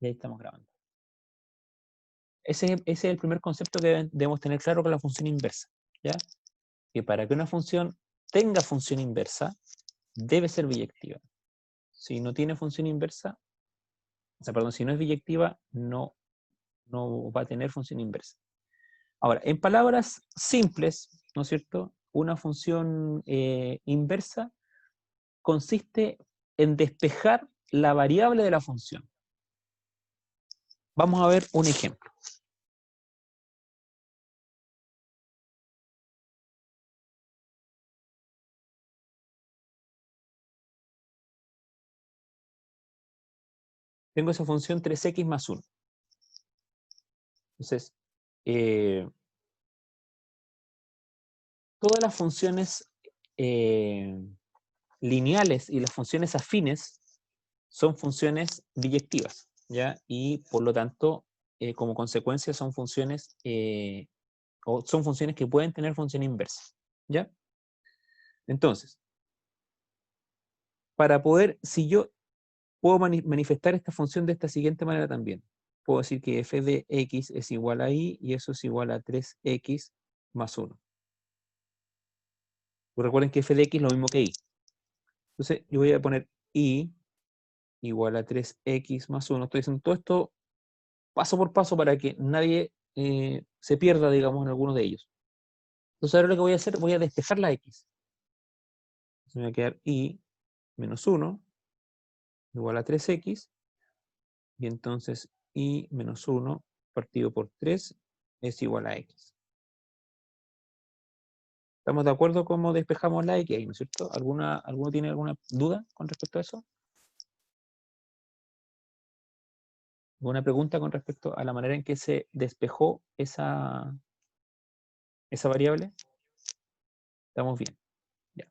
Y ahí estamos grabando. Ese es el primer concepto que debemos tener claro con la función inversa, ¿ya? Que para que una función tenga función inversa, debe ser biyectiva. Si no tiene función inversa, o sea, perdón, si no es biyectiva, no va a tener función inversa. Ahora, en palabras simples, ¿no es cierto? Una función inversa consiste en despejar la variable de la función. Vamos a ver un ejemplo. Tengo esa función 3x más 1. Entonces, todas las funciones lineales y las funciones afines son funciones biyectivas, ¿ya? Y por lo tanto, como consecuencia, son funciones que pueden tener función inversa, ¿ya? Entonces, para poder, si yo puedo manifestar esta función de esta siguiente manera también, puedo decir que f de x es igual a y, y eso es igual a 3x más 1. Pues recuerden que f de x es lo mismo que y. Entonces, yo voy a poner y igual a 3x más 1. Estoy diciendo todo esto paso por paso para que nadie se pierda, digamos, en alguno de ellos. Entonces ahora lo que voy a hacer, voy a despejar la x. Entonces me va a quedar y menos 1 igual a 3x, y entonces y menos 1 partido por 3 es igual a x. ¿Estamos de acuerdo cómo despejamos la x ahí, no es cierto? ¿Alguno tiene alguna duda con respecto a eso? ¿Alguna pregunta con respecto a la manera en que se despejó esa variable? Estamos bien. Ya.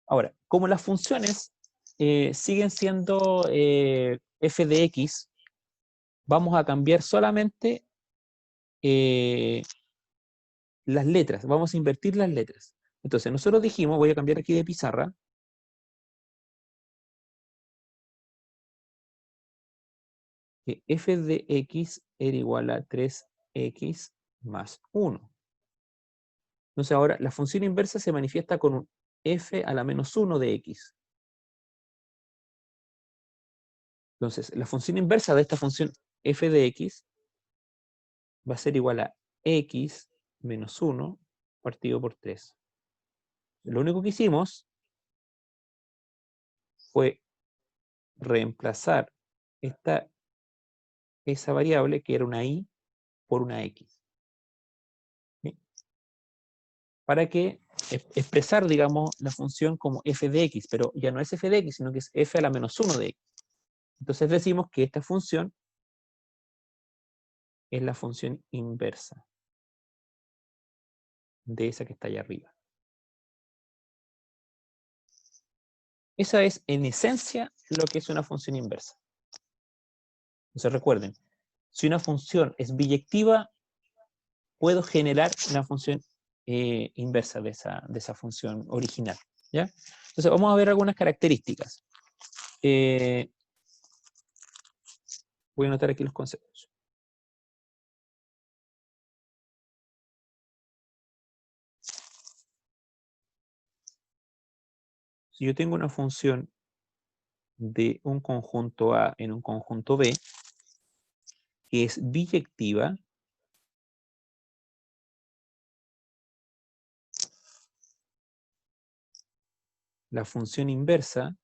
Ahora, como las funciones siguen siendo f de x, vamos a cambiar solamente las letras, vamos a invertir las letras. Entonces, nosotros dijimos, voy a cambiar aquí de pizarra, que f de x era igual a 3x más 1. Entonces ahora la función inversa se manifiesta con un f a la menos 1 de x. Entonces, la función inversa de esta función f de x va a ser igual a x menos 1 partido por 3. Lo único que hicimos fue reemplazar esa variable, que era una y, por una x. ¿Sí? Para que expresar, digamos, la función como f de x, pero ya no es f de x, sino que es f a la menos 1 de x. Entonces decimos que esta función es la función inversa de esa que está allá arriba. Esa es, en esencia, lo que es una función inversa. Entonces recuerden, si una función es biyectiva, puedo generar una función inversa de esa función original, ¿ya? Entonces vamos a ver algunas características. Voy a anotar aquí los conceptos. Si yo tengo una función de un conjunto A en un conjunto B, que es biyectiva, la función inversa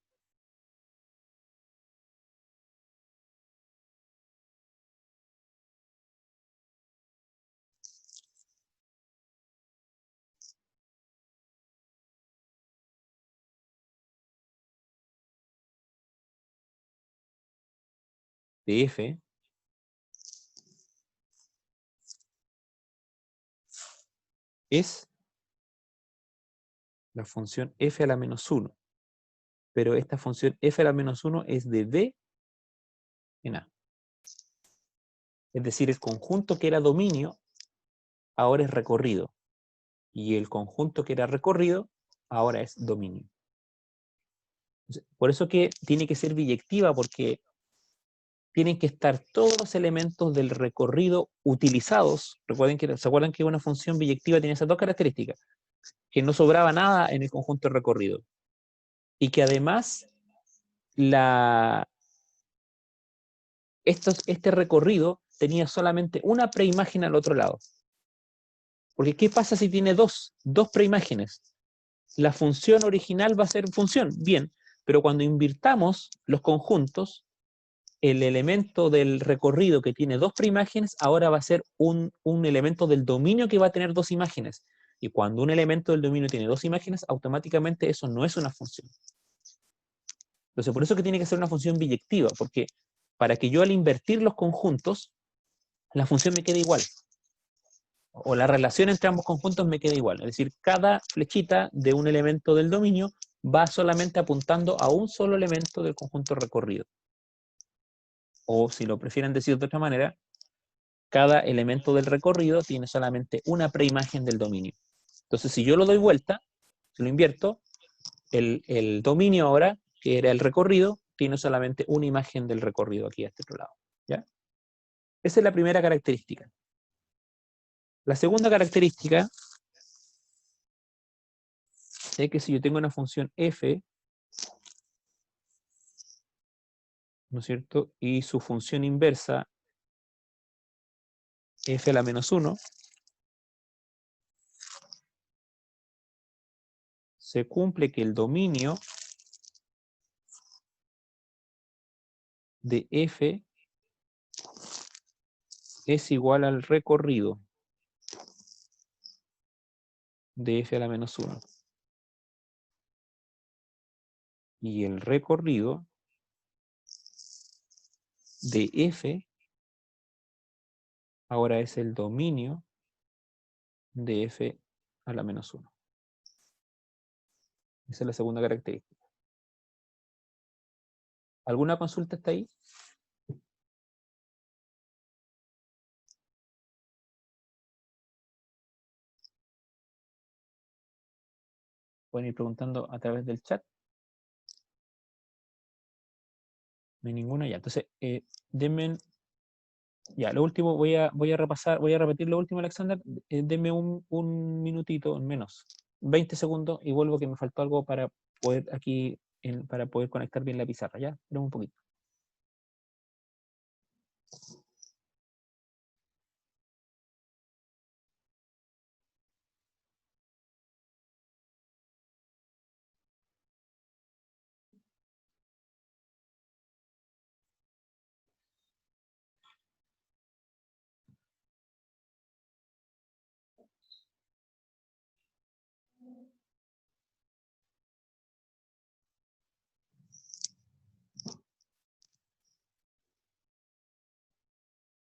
de f es la función f a la menos 1. Pero esta función f a la menos 1 es de B en A. Es decir, el conjunto que era dominio ahora es recorrido. Y el conjunto que era recorrido ahora es dominio. Entonces, por eso que tiene que ser biyectiva, porque tienen que estar todos los elementos del recorrido utilizados. ¿Se acuerdan que una función biyectiva tiene esas dos características? Que no sobraba nada en el conjunto de recorrido. Y que además este recorrido tenía solamente una preimagen al otro lado. Porque ¿qué pasa si tiene dos preimágenes? La función original va a ser función, bien, pero cuando invirtamos los conjuntos, el elemento del recorrido que tiene dos preimágenes ahora va a ser un elemento del dominio que va a tener dos imágenes. Y cuando un elemento del dominio tiene dos imágenes, automáticamente eso no es una función. Entonces, por eso que tiene que ser una función biyectiva, porque para que yo al invertir los conjuntos, la función me quede igual. O la relación entre ambos conjuntos me queda igual. Es decir, cada flechita de un elemento del dominio va solamente apuntando a un solo elemento del conjunto recorrido. O si lo prefieren decir de otra manera, cada elemento del recorrido tiene solamente una preimagen del dominio. Entonces, si yo lo doy vuelta, si lo invierto, el dominio ahora, que era el recorrido, tiene solamente una imagen del recorrido aquí a este otro lado. ¿Ya? Esa es la primera característica. La segunda característica es que si yo tengo una función f, ¿no es cierto? Y su función inversa, f a la menos 1, se cumple que el dominio de f es igual al recorrido de f a la menos 1. Y el recorrido de f ahora es el dominio de f a la menos 1. Esa es la segunda característica. ¿Alguna consulta hasta ahí? Pueden ir preguntando a través del chat. No hay ninguna ya. Entonces, denme... Ya, lo último, voy a repasar, voy a repetir lo último, Alexander. Denme un minutito, menos, 20 segundos, y vuelvo que me faltó algo para poder aquí, para poder conectar bien la pizarra. Ya, esperemos un poquito.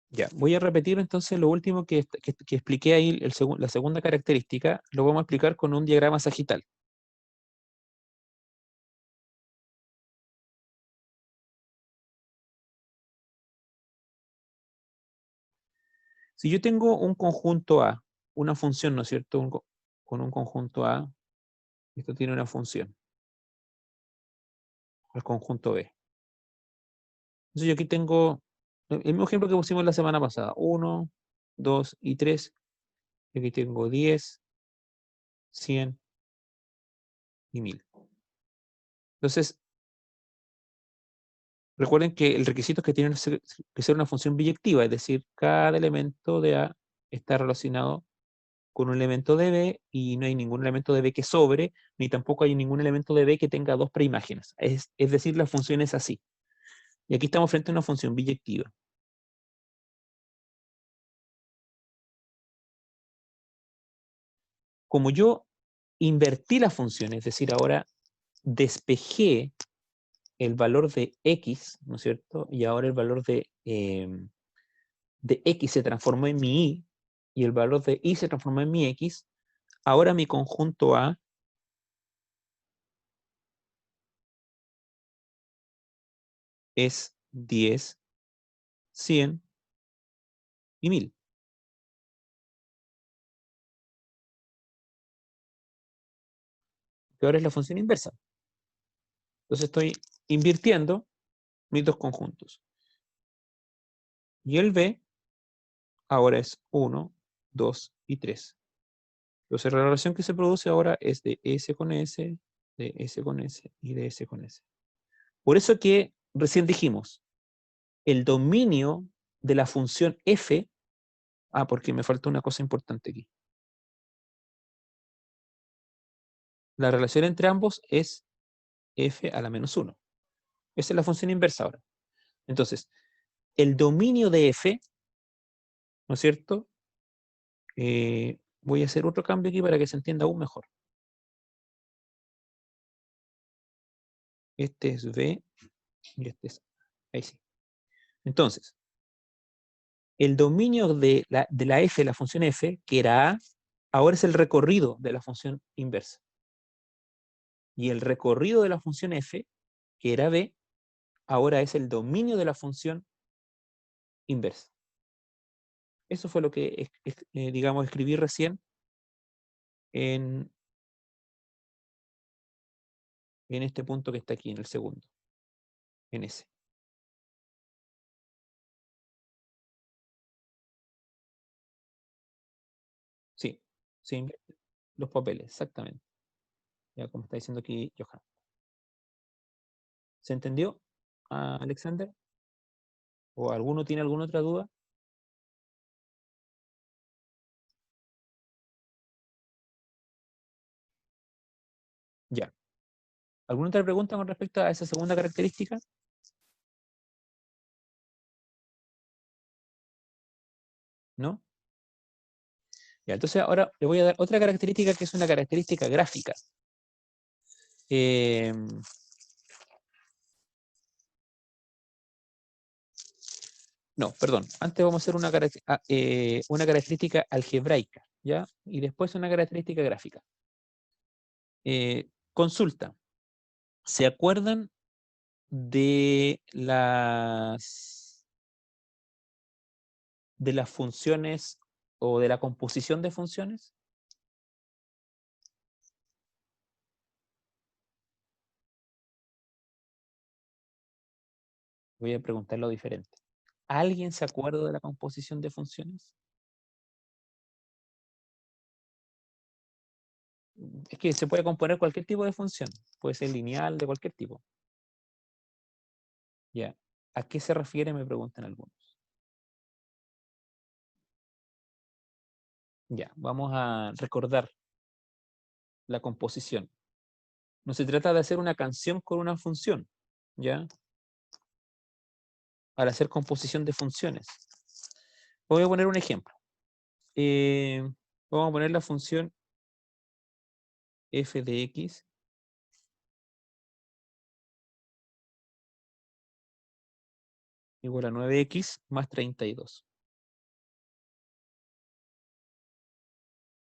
Ya, voy a repetir entonces lo último que expliqué ahí, la segunda característica, lo vamos a explicar con un diagrama sagital. Si yo tengo un conjunto A, una función, ¿no es cierto? Con un conjunto A, esto tiene una función, el conjunto B. Entonces yo aquí tengo el mismo ejemplo que pusimos la semana pasada, 1, 2 y 3. Aquí tengo 10, 100 y 1000. Entonces, recuerden que el requisito es que tiene que ser una función biyectiva, es decir, cada elemento de A está relacionado con un elemento de B y no hay ningún elemento de B que sobre, ni tampoco hay ningún elemento de B que tenga dos preimágenes. Es decir, la función es así. Y aquí estamos frente a una función biyectiva. Como yo invertí la función, es decir, ahora despejé el valor de X, ¿no es cierto? Y ahora el valor de X se transformó en mi Y, y el valor de Y se transformó en mi X. Ahora mi conjunto A es 10, 100 y 1000. Que ahora es la función inversa. Entonces estoy invirtiendo mis dos conjuntos. Y el b ahora es 1, 2 y 3. Entonces la relación que se produce ahora es de S con S, de S con S y de S con S. Por eso que recién dijimos, el dominio de la función f, porque me falta una cosa importante aquí. La relación entre ambos es f a la menos 1. Esa es la función inversa ahora. Entonces, el dominio de f, ¿no es cierto? Voy a hacer otro cambio aquí para que se entienda aún mejor. Este es b y este es a. Ahí sí. Entonces, el dominio de la f, la función f, que era a, ahora es el recorrido de la función inversa. Y el recorrido de la función f, que era b, ahora es el dominio de la función inversa. Eso fue lo que, digamos, escribí recién en este punto que está aquí, en el segundo, en ese. Sí, sí, los papeles, exactamente. Ya como está diciendo aquí Johan. ¿Se entendió, Alexander? ¿O alguno tiene alguna otra duda? Ya. ¿Alguna otra pregunta con respecto a esa segunda característica? ¿No? Ya, entonces ahora le voy a dar otra característica que es una característica gráfica. Eh, no, perdón. Antes vamos a hacer una característica algebraica, ¿ya? Y después una característica gráfica. Consulta. ¿Se acuerdan de las funciones o de la composición de funciones? Voy a preguntarlo diferente. ¿Alguien se acuerda de la composición de funciones? Es que se puede componer cualquier tipo de función. Puede ser lineal, de cualquier tipo. Ya. ¿A qué se refiere? Me preguntan algunos. Ya, vamos a recordar la composición. No se trata de hacer una canción con una función, ¿ya? Para hacer composición de funciones. Voy a poner un ejemplo. Eh, Vamos a poner la función f de x igual a 9x más 32.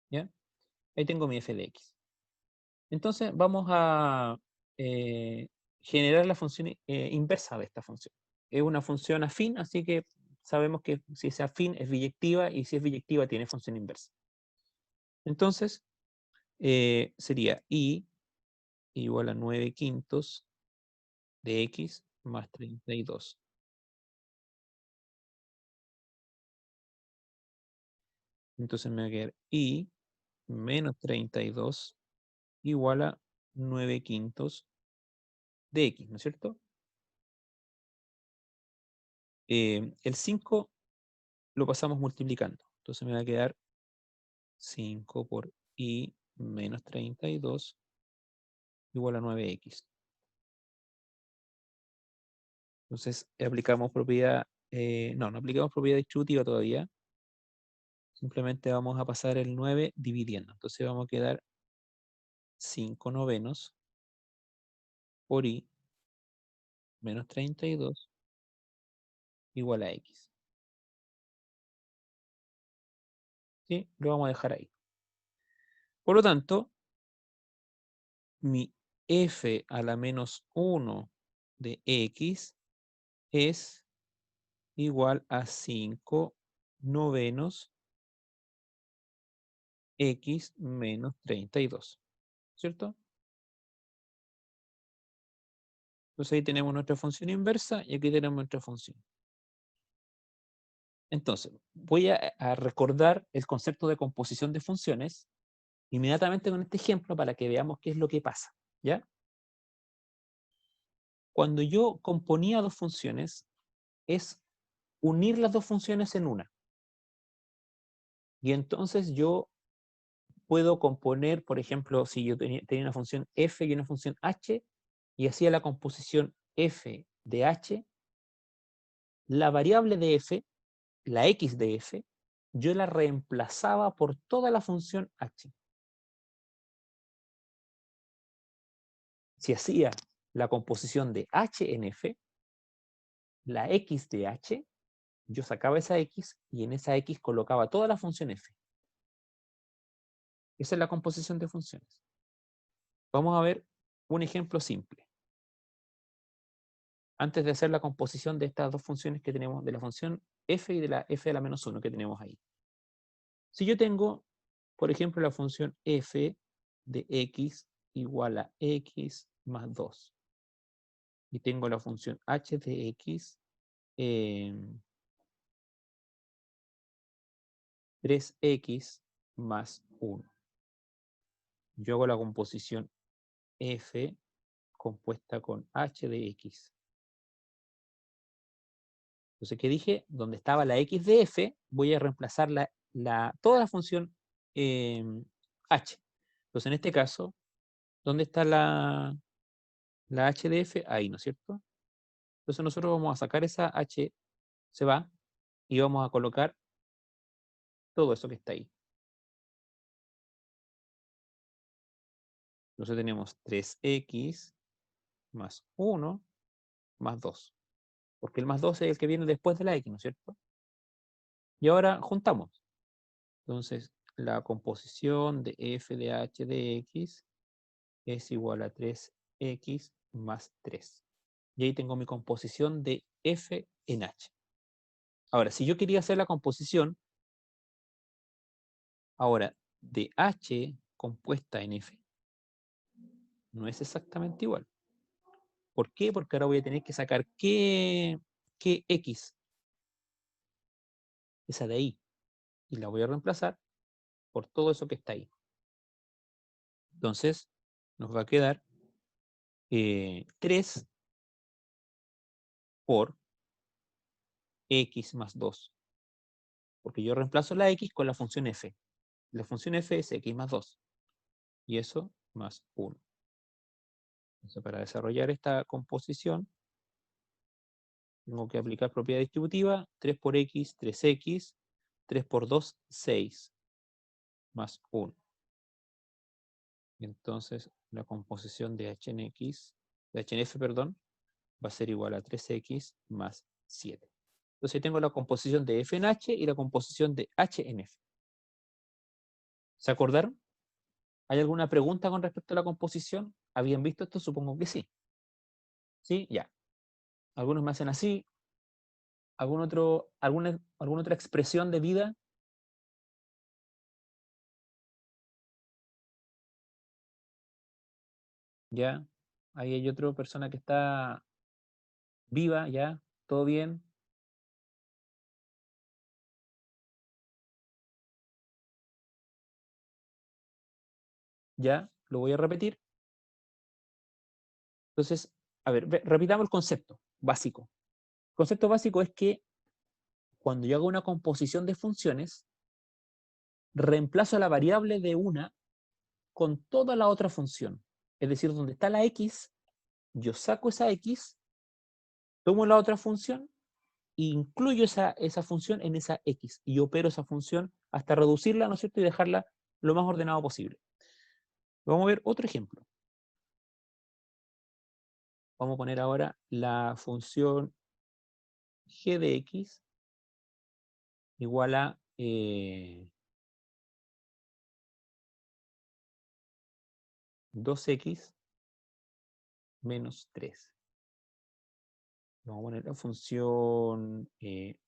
¿Ya? Ahí tengo mi f de x. Entonces vamos a eh, generar la función inversa de esta función. Es una función afín, así que sabemos que si es afín es biyectiva y si es biyectiva tiene función inversa. Entonces sería y igual a 9 quintos de x más 32. Entonces me va a quedar y menos 32 igual a 9 quintos de x, ¿no es cierto? El 5 lo pasamos multiplicando. Entonces me va a quedar 5 por y menos 32 igual a 9x. Entonces aplicamos propiedad, no aplicamos propiedad distributiva todavía. Simplemente vamos a pasar el 9 dividiendo. Entonces vamos a quedar 5 novenos por y menos 32 igual a x. ¿Sí? Lo vamos a dejar ahí. Por lo tanto, mi f a la menos 1 de x es igual a 5 novenos x menos 32, ¿cierto? Entonces ahí tenemos nuestra función inversa y aquí tenemos nuestra función. Entonces, voy a recordar el concepto de composición de funciones inmediatamente con este ejemplo para que veamos qué es lo que pasa, ¿ya? Cuando yo componía dos funciones, es unir las dos funciones en una. Y entonces yo puedo componer, por ejemplo, si yo tenía una función f y una función h, y hacía la composición f de h, la variable de f, la x de f, yo la reemplazaba por toda la función h. Si hacía la composición de h en f, la x de h, yo sacaba esa x y en esa x colocaba toda la función f. Esa es la composición de funciones. Vamos a ver un ejemplo simple. Antes de hacer la composición de estas dos funciones que tenemos, de la función f y de la f a la menos 1 que tenemos ahí. Si yo tengo, por ejemplo, la función f de x igual a x más 2, y tengo la función h de x 3x más 1. Yo hago la composición f compuesta con h de x. Entonces, ¿qué dije? Donde estaba la x de f, voy a reemplazar toda la función h. Entonces, en este caso, ¿dónde está la h de f? Ahí, ¿no es cierto? Entonces, nosotros vamos a sacar esa h, se va, y vamos a colocar todo eso que está ahí. Entonces, tenemos 3x más 1 más 2. Porque el más 2 es el que viene después de la x, ¿no es cierto? Y ahora juntamos. Entonces, la composición de f de h de x es igual a 3x más 3. Y ahí tengo mi composición de f en h. Ahora, si yo quería hacer la composición ahora de h compuesta en f, no es exactamente igual. ¿Por qué? Porque ahora voy a tener que sacar qué x, esa de ahí, y la voy a reemplazar por todo eso que está ahí. Entonces, nos va a quedar 3 por x más 2. Porque yo reemplazo la x con la función f. La función f es x más 2. Y eso más 1. Entonces, para desarrollar esta composición, tengo que aplicar propiedad distributiva. 3 por x, 3x. 3 por 2, 6. Más 1. Y entonces, la composición de h en x, de h en f, perdón, va a ser igual a 3x más 7. Entonces, tengo la composición de f en h y la composición de h en f. ¿Se acordaron? ¿Hay alguna pregunta con respecto a la composición? ¿Habían visto esto? Supongo que sí. ¿Sí? Ya. Algunos me hacen así. ¿Alguna otra expresión de vida? Ya. Ahí hay otra persona que está viva, ya. ¿Todo bien? Ya. Lo voy a repetir. Entonces, a ver, repitamos el concepto básico. El concepto básico es que cuando yo hago una composición de funciones, reemplazo la variable de una con toda la otra función. Es decir, donde está la x, yo saco esa x, tomo la otra función e incluyo esa función en esa x y opero esa función hasta reducirla, ¿no es cierto? Y dejarla lo más ordenado posible. Vamos a ver otro ejemplo. Vamos a poner ahora la función g de x igual a 2x menos 3. Vamos a poner la función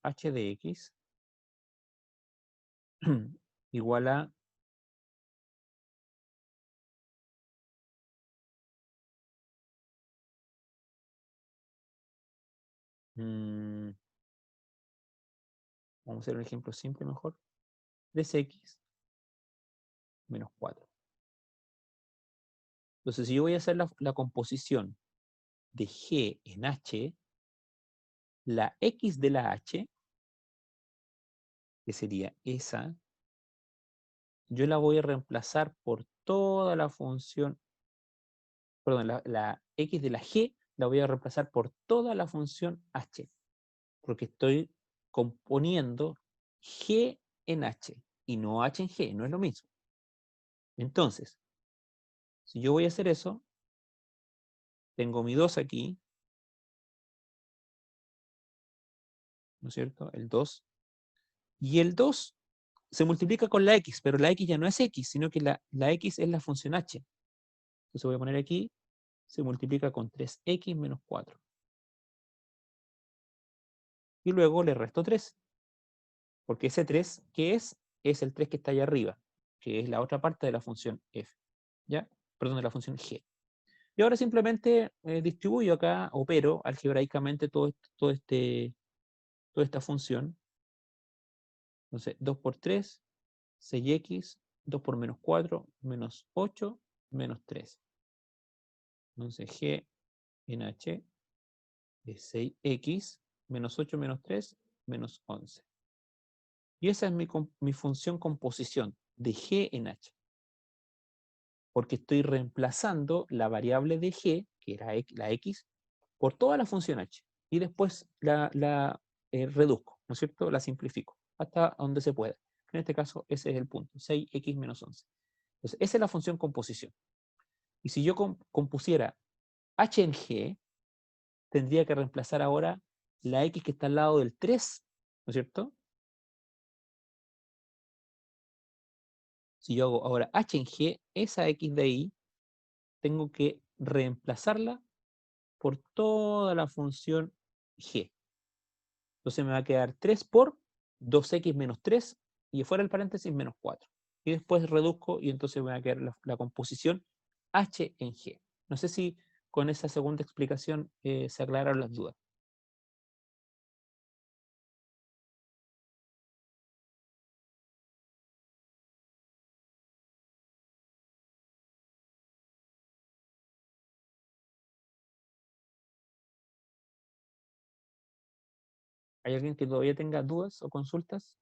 h de x igual a vamos a hacer un ejemplo simple mejor, 3x menos 4. Entonces, si yo voy a hacer la composición de g en h, la x de la h, que sería esa, yo la voy a reemplazar por toda la función, perdón, la x de la g la voy a reemplazar por toda la función h, porque estoy componiendo g en h y no h en g, no es lo mismo. Entonces, si yo voy a hacer eso, tengo mi 2 aquí, ¿no es cierto? El 2. Y el 2 se multiplica con la x, pero la x ya no es x, sino que la x es la función h. Entonces voy a poner aquí, se multiplica con 3x menos 4. Y luego le resto 3, porque ese 3, ¿qué es? Es el 3 que está allá arriba, que es la otra parte de la función f, ¿ya? Perdón, de la función g. Y ahora simplemente distribuyo acá, opero algebraicamente toda esta función. Entonces, 2 por 3, 6x, 2 por menos 4, menos 8, menos 3. Entonces, g en h es 6x, menos 8 menos 3, menos 11. Y esa es mi función composición de g en h. Porque estoy reemplazando la variable de g, que era la x, por toda la función h. Y después la reduzco, ¿no es cierto? La simplifico hasta donde se pueda. En este caso, ese es el punto, 6x menos 11. Entonces, esa es la función composición. Y si yo compusiera h en g, tendría que reemplazar ahora la x que está al lado del 3, ¿no es cierto? Si yo hago ahora h en g, esa x de ahí, tengo que reemplazarla por toda la función g. Entonces me va a quedar 3 por 2x menos 3 y fuera el paréntesis menos 4. Y después reduzco y entonces me va a quedar la composición h en g. No sé si con esa segunda explicación se aclararon las dudas. ¿Hay alguien que todavía tenga dudas o consultas?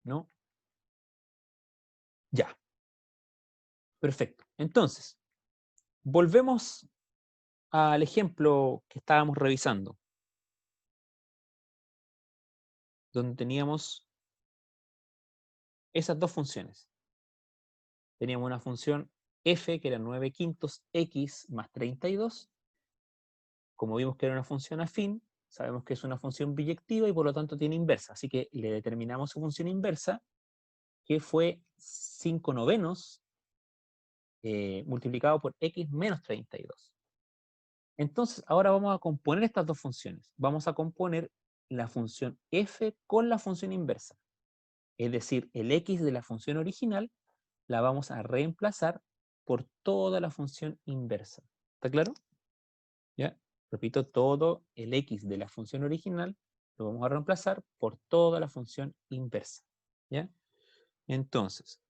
¿No? Ya, perfecto. Entonces, volvemos al ejemplo que estábamos revisando, donde teníamos esas dos funciones. Teníamos una función f, que era 9 quintos x más 32. Como vimos que era una función afín, sabemos que es una función biyectiva y por lo tanto tiene inversa. Así que le determinamos su función inversa, que fue 5 novenos multiplicado por x menos 32. Entonces, ahora vamos a componer estas dos funciones. Vamos a componer la función f con la función inversa. Es decir, el x de la función original la vamos a reemplazar por toda la función inversa. ¿Está claro? ¿Ya? Repito, todo el x de la función original lo vamos a reemplazar por toda la función inversa. ¿Ya? Entonces,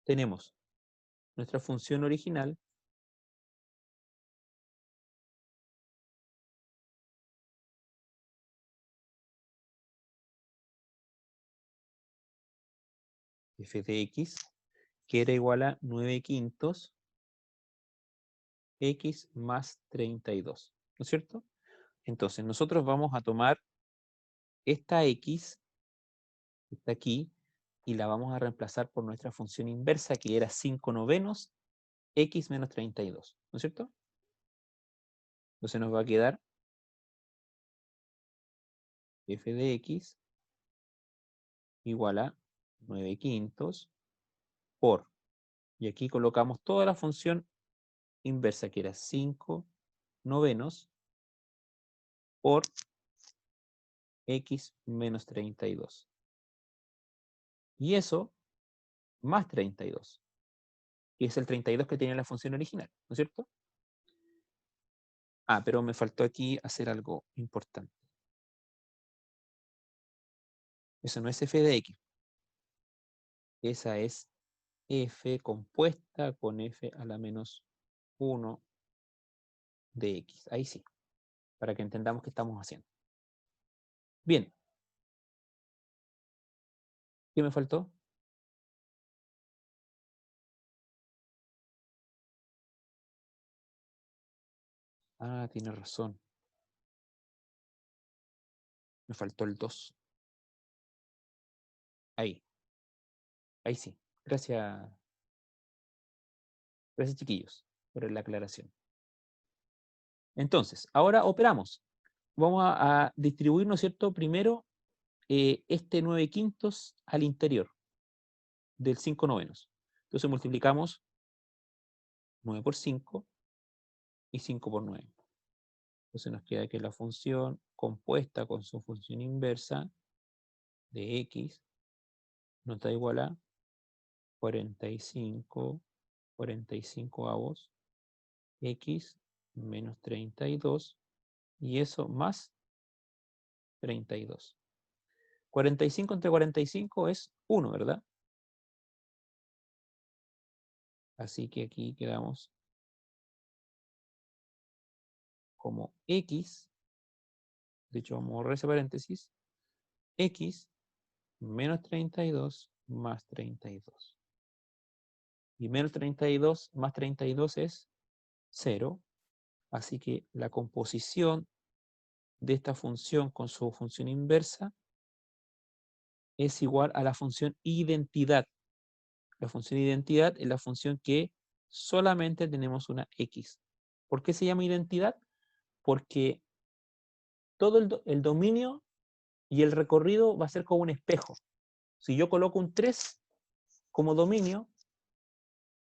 tenemos nuestra función original, f de x, que era igual a 9 quintos x más 32. ¿No es cierto? Entonces, nosotros vamos a tomar esta x, que está aquí, y la vamos a reemplazar por nuestra función inversa, que era 5 novenos x menos 32. ¿No es cierto? Entonces nos va a quedar f de x igual a 9 quintos por, y aquí colocamos toda la función inversa, que era 5 novenos por x menos 32. Y eso más 32. que es el 32 que tenía la función original, ¿no es cierto? Ah, pero me faltó aquí hacer algo importante. Eso no es f de x. Esa es f compuesta con f a la menos 1 de x. Ahí sí, para que entendamos qué estamos haciendo. Bien. ¿Qué me faltó? Ah, tiene razón. Me faltó el 2. Ahí. Ahí sí. Gracias. Gracias, chiquillos, por la aclaración. Entonces, ahora operamos. Vamos a distribuir, ¿no es cierto? Primero, este 9 quintos al interior del 5 novenos. Entonces multiplicamos 9 por 5 y 5 por 9. Entonces nos queda que la función compuesta con su función inversa de x nos da igual a 45 avos x menos 32 y eso más 32. 45 entre 45 es 1, ¿verdad? Así que aquí quedamos como x, de hecho vamos a borrar ese paréntesis, x menos 32 más 32. Y menos 32 más 32 es 0, así que la composición de esta función con su función inversa es igual a la función identidad. La función identidad es la función que solamente tenemos una x. ¿Por qué se llama identidad? Porque todo el dominio y el recorrido va a ser como un espejo. Si yo coloco un 3 como dominio,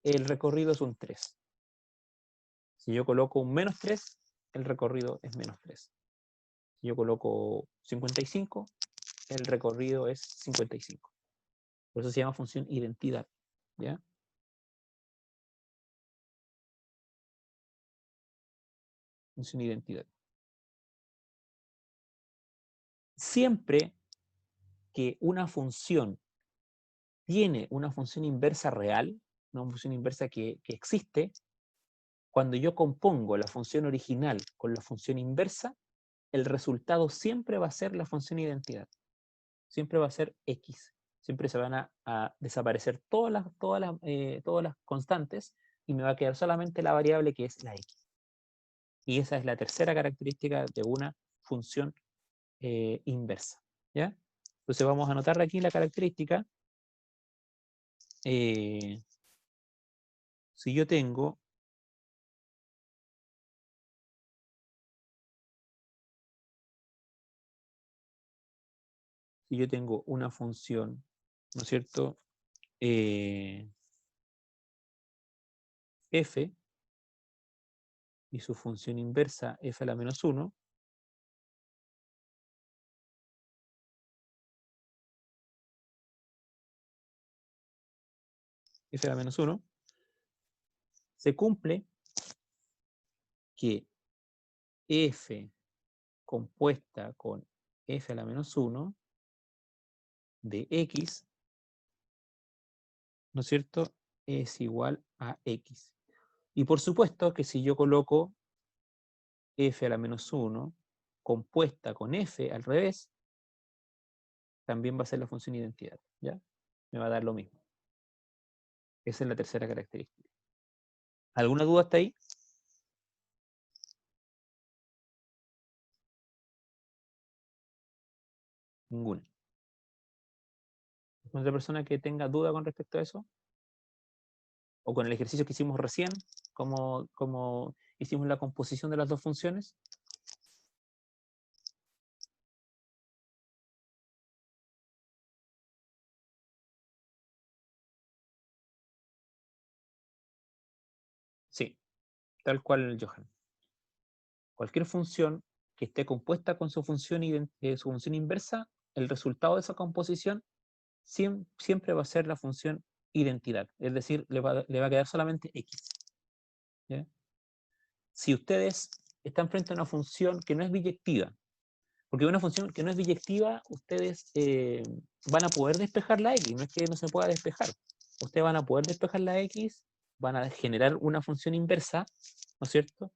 el recorrido es un 3. Si yo coloco un menos 3, el recorrido es menos 3. Si yo coloco 55, el recorrido es 55. Por eso se llama función identidad. ¿Ya? Función identidad. Siempre que una función tiene una función inversa real, una función inversa que existe, cuando yo compongo la función original con la función inversa, el resultado siempre va a ser la función identidad. Siempre va a ser x. Siempre se van a desaparecer todas las constantes y me va a quedar solamente la variable que es la x. Y esa es la tercera característica de una función inversa. ¿Ya? Entonces vamos a anotar aquí la característica. Si yo tengo una función, ¿no es cierto? F y su función inversa f a la menos 1, f a la menos 1, se cumple que f compuesta con f a la menos 1 de x, ¿no es cierto?, es igual a x. Y por supuesto que si yo coloco f a la menos 1 compuesta con f al revés, también va a ser la función identidad, ¿ya? Me va a dar lo mismo. Esa es la tercera característica. ¿Alguna duda hasta ahí? Ninguna. ¿Otra persona que tenga duda con respecto a eso? ¿O con el ejercicio que hicimos recién? ¿Cómo hicimos la composición de las dos funciones? Sí, tal cual, Johan. Cualquier función que esté compuesta con su función inversa, el resultado de esa composición siempre va a ser la función identidad, es decir, le va a quedar solamente x. ¿Ya? Si ustedes están frente a una función que no es biyectiva, porque una función que no es biyectiva, ustedes van a poder despejar la x, no es que no se pueda despejar. Ustedes van a poder despejar la x, van a generar una función inversa, ¿no es cierto?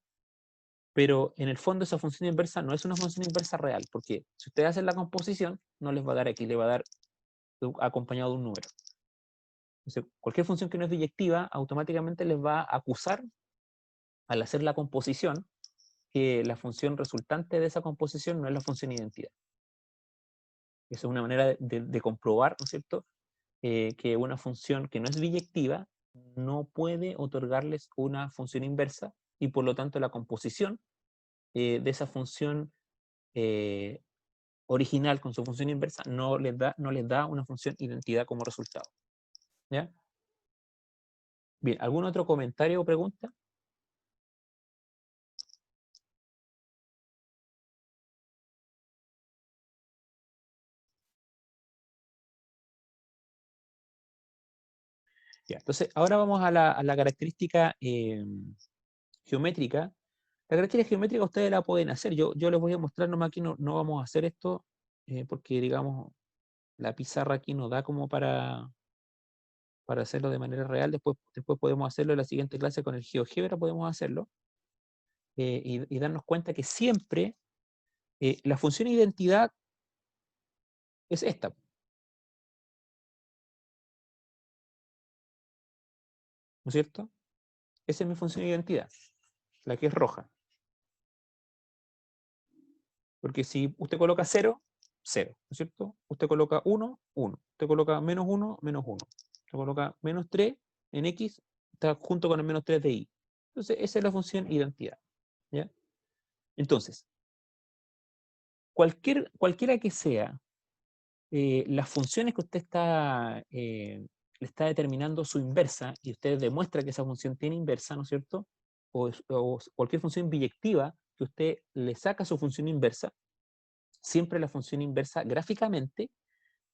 Pero en el fondo esa función inversa no es una función inversa real, porque si ustedes hacen la composición, no les va a dar x, le va a dar acompañado de un número. Entonces, cualquier función que no es biyectiva, automáticamente les va a acusar, al hacer la composición, que la función resultante de esa composición no es la función identidad. Esa es una manera de comprobar, ¿no es cierto?, que una función que no es biyectiva no puede otorgarles una función inversa y por lo tanto la composición de esa función original con su función inversa no les da una función identidad como resultado. ¿Ya? Bien, ¿algún otro comentario o pregunta? Ya, entonces, ahora vamos a la característica geométrica. La característica geométrica ustedes la pueden hacer. Yo les voy a mostrar, nomás aquí no vamos a hacer esto, porque, digamos, la pizarra aquí nos da como para hacerlo de manera real. Después podemos hacerlo en la siguiente clase con el GeoGebra, podemos hacerlo, y darnos cuenta que siempre la función identidad es esta, ¿no es cierto? Esa es mi función de identidad, la que es roja. Porque si usted coloca 0, 0, ¿no es cierto? Usted coloca 1, 1. Usted coloca menos 1, menos 1. Usted coloca menos 3 en X, está junto con el menos 3 de Y. Entonces, esa es la función identidad. ¿Ya? Entonces, cualquiera que sea las funciones que usted le está determinando su inversa, y usted demuestra que esa función tiene inversa, ¿no es cierto? O cualquier función biyectiva que usted le saca su función inversa, siempre la función inversa gráficamente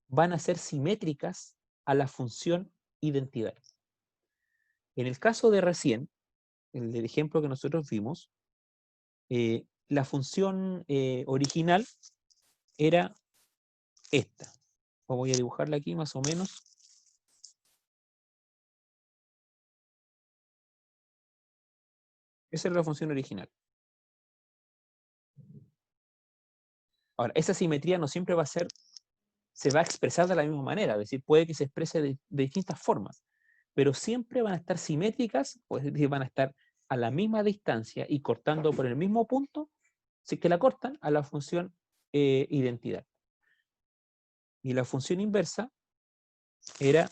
van a ser simétricas a la función identidad. En el caso de recién, el del ejemplo que nosotros vimos, la función original era esta. Voy a dibujarla aquí más o menos. Esa era la función original. Ahora, esa simetría no siempre va a ser, se va a expresar de la misma manera, es decir, puede que se exprese de distintas formas, pero siempre van a estar simétricas, es decir, van a estar a la misma distancia y cortando por el mismo punto, si es que la cortan, a la función identidad. Y la función inversa era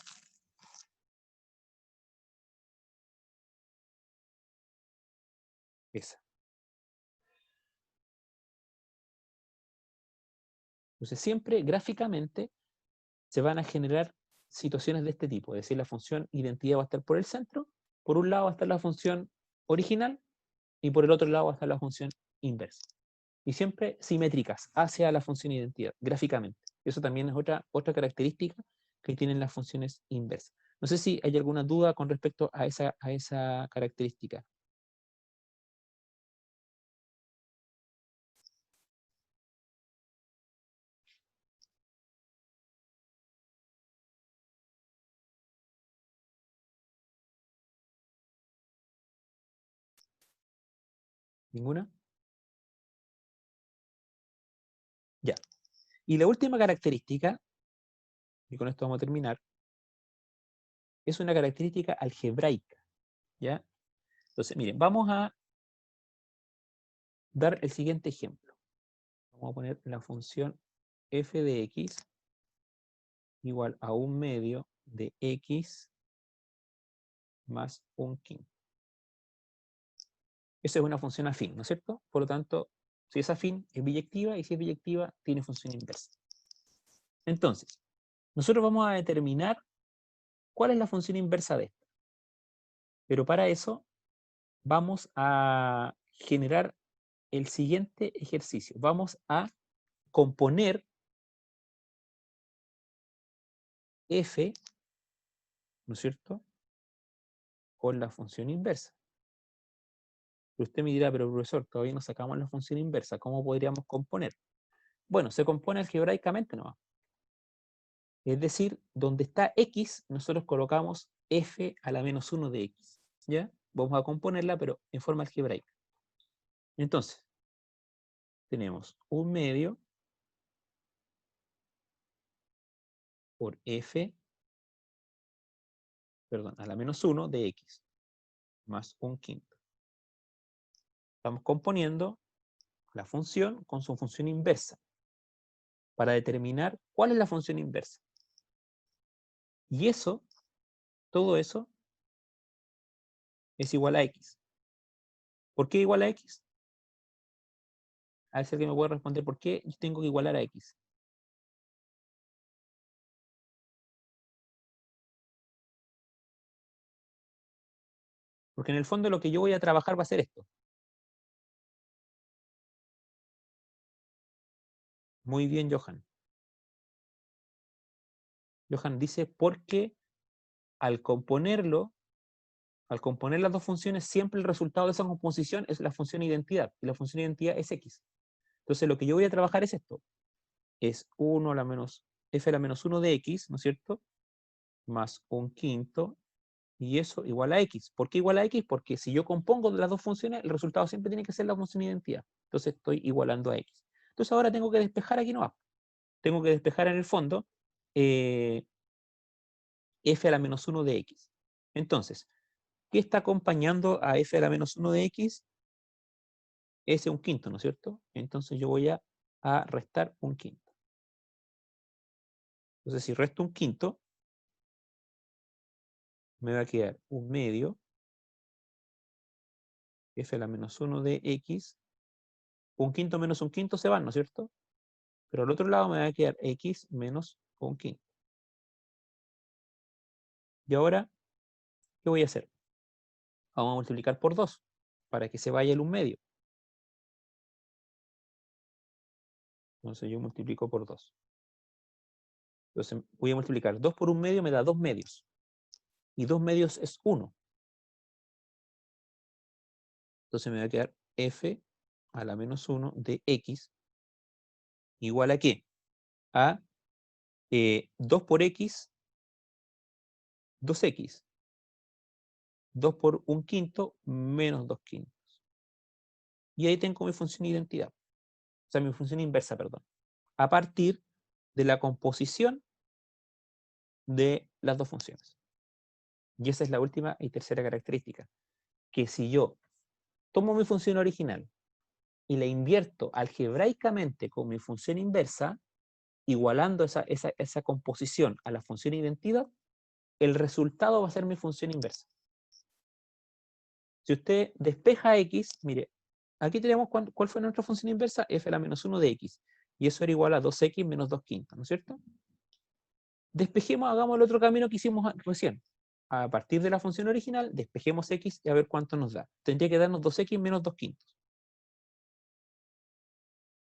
esa. Entonces siempre gráficamente se van a generar situaciones de este tipo, es decir, la función identidad va a estar por el centro, por un lado va a estar la función original y por el otro lado va a estar la función inversa. Y siempre simétricas hacia la función identidad, gráficamente. Eso también es otra característica que tienen las funciones inversas. No sé si hay alguna duda con respecto a esa característica. ¿Ninguna? Ya. Y la última característica, y con esto vamos a terminar, es una característica algebraica. ¿Ya? Entonces, miren, vamos a dar el siguiente ejemplo. Vamos a poner la función f de x igual a 1/2 de x más 1/5. Esa es una función afín, ¿no es cierto? Por lo tanto, si es afín, es biyectiva, y si es biyectiva, tiene función inversa. Entonces, nosotros vamos a determinar cuál es la función inversa de esta. Pero para eso, vamos a generar el siguiente ejercicio. Vamos a componer f ¿no es cierto?, con la función inversa. Y usted me dirá, pero profesor, todavía no sacamos la función inversa, ¿cómo podríamos componer? Bueno, se compone algebraicamente nomás. Es decir, donde está x, nosotros colocamos f a la menos 1 de x. ¿Ya? Vamos a componerla, pero en forma algebraica. Entonces, tenemos 1/2 por f, perdón, a la menos 1 de x, más 1/5. Estamos componiendo la función con su función inversa, para determinar cuál es la función inversa. Y eso, todo eso, es igual a x. ¿Por qué igual a x? A ver si alguien me puede responder por qué yo tengo que igualar a x. Porque en el fondo lo que yo voy a trabajar va a ser esto. Muy bien, Johan. Johan dice porque al componerlo, al componer las dos funciones, siempre el resultado de esa composición es la función identidad. Y la función identidad es x. Entonces lo que yo voy a trabajar es esto. Es 1 a la menos, f a la menos 1 de x, ¿no es cierto? Más 1/5. Y eso igual a x. ¿Por qué igual a x? Porque si yo compongo las dos funciones, el resultado siempre tiene que ser la función identidad. Entonces estoy igualando a x. Entonces ahora tengo que despejar aquí nomás. Tengo que despejar en el fondo f a la menos 1 de x. Entonces, ¿qué está acompañando a f a la menos 1 de x? S 1/5, ¿no es cierto? Entonces yo voy a restar 1/5. Entonces si resto 1/5, me va a quedar 1/2 f a la menos 1 de x. 1/5 menos 1/5 se van, ¿no es cierto? Pero al otro lado me va a quedar x menos 1/5. Y ahora, ¿qué voy a hacer? Vamos a multiplicar por 2 para que se vaya el 1/2. Entonces yo multiplico por 2. Entonces voy a multiplicar 2 por 1/2 me da 2 medios. Y 2 medios es 1. Entonces me va a quedar f a la menos 1 de x igual a ¿qué? A 2 por x, 2x. 2 por 1/5 menos 2/5. Y ahí tengo mi función identidad. O sea, mi función inversa, perdón. A partir de la composición de las dos funciones. Y esa es la última y tercera característica. Que si yo tomo mi función original y la invierto algebraicamente con mi función inversa, igualando esa composición a la función identidad, el resultado va a ser mi función inversa. Si usted despeja x, mire, aquí tenemos cuál fue nuestra función inversa, f a la menos 1 de x. Y eso era igual a 2x menos 2/5, ¿no es cierto? Despejemos, hagamos el otro camino que hicimos recién. A partir de la función original, despejemos x y a ver cuánto nos da. Tendría que darnos 2x menos 2/5.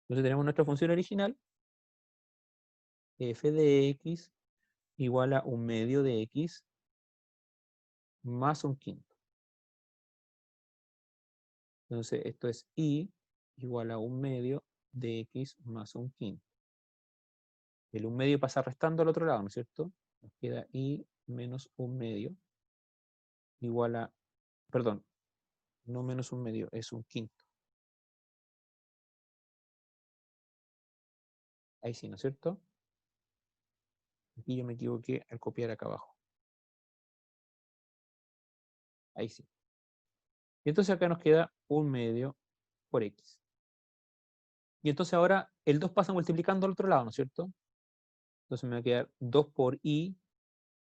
Entonces tenemos nuestra función original, f de x igual a 1/2 de x más 1/5. Entonces esto es y igual a 1/2 de x más 1/5. El 1/2 pasa restando al otro lado, ¿no es cierto? Nos queda y menos 1/2 igual a, perdón, no menos 1/2, es 1/5. Ahí sí, ¿no es cierto? Aquí yo me equivoqué al copiar acá abajo. Ahí sí. Y entonces acá nos queda 1/2 por x. Y entonces ahora el 2 pasa multiplicando al otro lado, ¿no es cierto? Entonces me va a quedar 2 por y,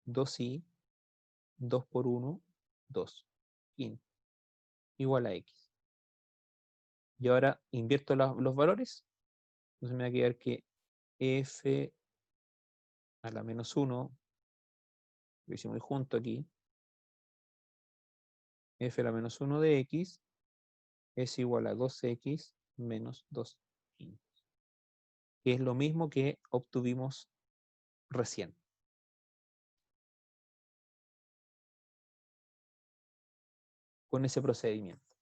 2y, 2 por 1, 2. Igual a x. Y ahora invierto los valores. Entonces me va a quedar que f a la menos 1, lo hicimos junto aquí, f a la menos 1 de x es igual a 2x menos 2, que es lo mismo que obtuvimos recién. con ese procedimiento.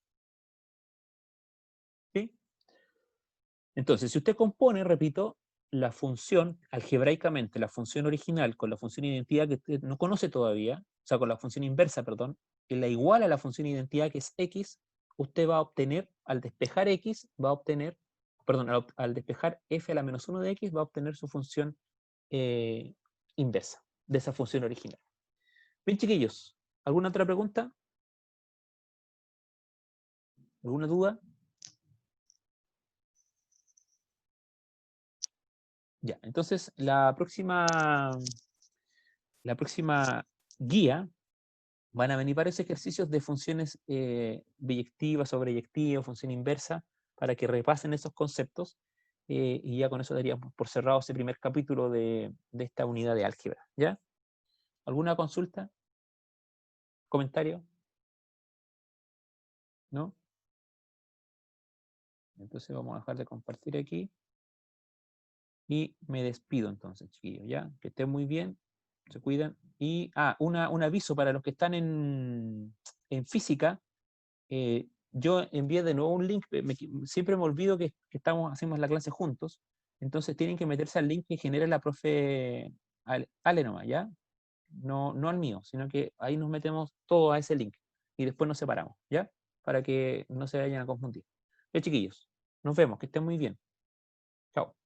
¿Sí? Entonces, si usted compone, repito, la función, algebraicamente, la función original con la función identidad que usted no conoce todavía, o sea, con la función inversa, perdón, que la igual a la función identidad que es x, usted va a obtener, al despejar x, va a obtener, perdón, al despejar f a la menos 1 de x, va a obtener su función inversa de esa función original. Bien, chiquillos, ¿alguna otra pregunta? ¿Alguna duda? Ya, entonces la próxima guía van a venir varios ejercicios de funciones biyectivas, sobreyectivas, función inversa, para que repasen esos conceptos y ya con eso daríamos por cerrado ese primer capítulo de esta unidad de álgebra. ¿Ya? ¿Alguna consulta? ¿Comentario? ¿No? Entonces vamos a dejar de compartir aquí y me despido entonces, chiquillos, ¿ya? Que estén muy bien, se cuidan. Y, un aviso para los que están en física. Yo envié de nuevo un link, siempre me olvido que hacemos la clase juntos, entonces tienen que meterse al link que genera la profe Ale nomás, ¿ya? No, no al mío, sino que ahí nos metemos todos a ese link y después nos separamos, ¿ya? Para que no se vayan a confundir. Ya, chiquillos, nos vemos, que estén muy bien. Chao.